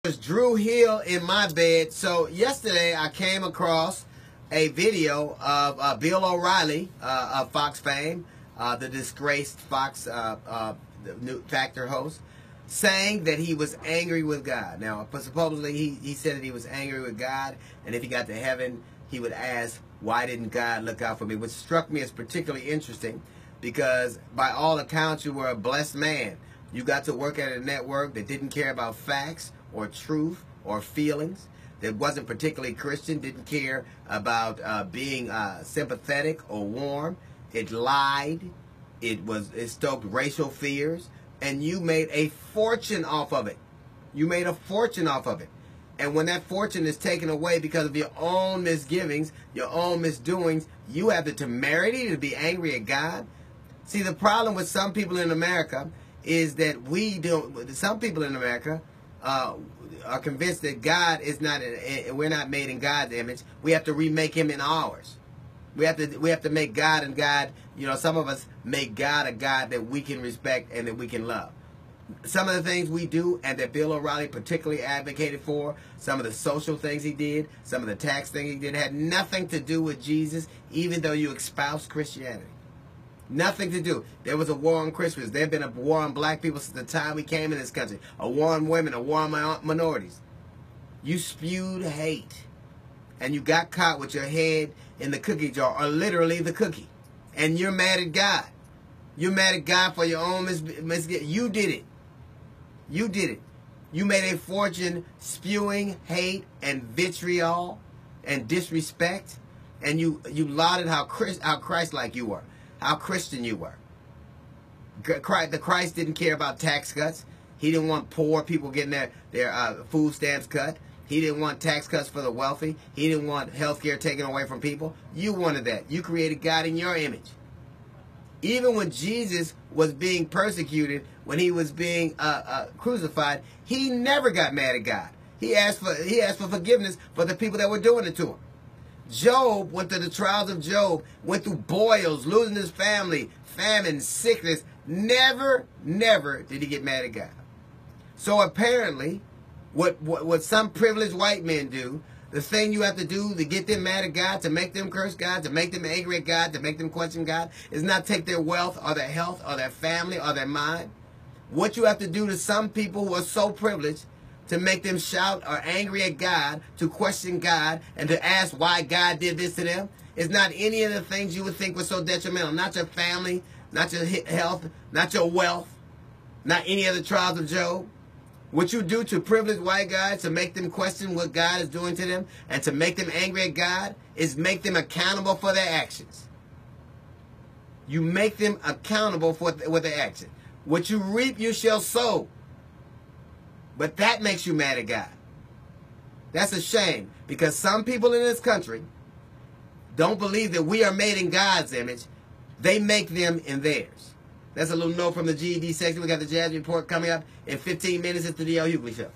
It's Drew Hill in my bed. So yesterday I came across a video of Bill O'Reilly of Fox fame, the disgraced Fox the new Factor host, saying that he was angry with God. Now, supposedly he said that he was angry with God, and if he got to heaven, he would ask, why didn't God look out for me? Which struck me as particularly interesting because by all accounts you were a blessed man. You got to work at a network that didn't care about facts or truth or feelings, that wasn't particularly Christian, didn't care about being sympathetic or warm. It lied. It stoked racial fears, and you made a fortune off of it. You made a fortune off of it. And when that fortune is taken away because of your own misgivings, your own misdoings, you have the temerity to be angry at God. See, the problem with some people in America is that some people in America are convinced that God is not, we're not made in God's image. We have to remake him in ours. We have to make God and God, you know, some of us make God a God that we can respect and that we can love. Some of the things we do and that Bill O'Reilly particularly advocated for, some of the social things he did, some of the tax things he did, had nothing to do with Jesus, even though you espouse Christianity. Nothing to do. There was a war on Christians. There had been a war on black people since the time we came in this country. A war on women, a war on minorities. You spewed hate. And you got caught with your head in the cookie jar, or literally the cookie. And you're mad at God. You're mad at God for your own misgiving. You did it. You did it. You made a fortune spewing hate and vitriol and disrespect. And you lauded how Christ-like you were. How Christian you were. The Christ didn't care about tax cuts. He didn't want poor people getting their food stamps cut. He didn't want tax cuts for the wealthy. He didn't want health care taken away from people. You wanted that. You created God in your image. Even when Jesus was being persecuted, when he was being crucified, he never got mad at God. He asked for forgiveness for the people that were doing it to him. Job went through the trials of Job, went through boils, losing his family, famine, sickness. Never did he get mad at God. So apparently, what some privileged white men do, the thing you have to do to get them mad at God, to make them curse God, to make them angry at God, to make them question God, is not take their wealth or their health or their family or their mind. What you have to do to some people who are so privileged to make them shout or angry at God, to question God, and to ask why God did this to them, is not any of the things you would think were so detrimental. Not your family, not your health, not your wealth, not any of the trials of Job. What you do to privileged white guys to make them question what God is doing to them and to make them angry at God is make them accountable for their actions. You make them accountable for their actions. What you reap, you shall sow. But that makes you mad at God. That's a shame, because some people in this country don't believe that we are made in God's image. They make them in theirs. That's a little note from the GED section. We got the Jazz Report coming up in 15 minutes. It's the D.L. Hughley Show.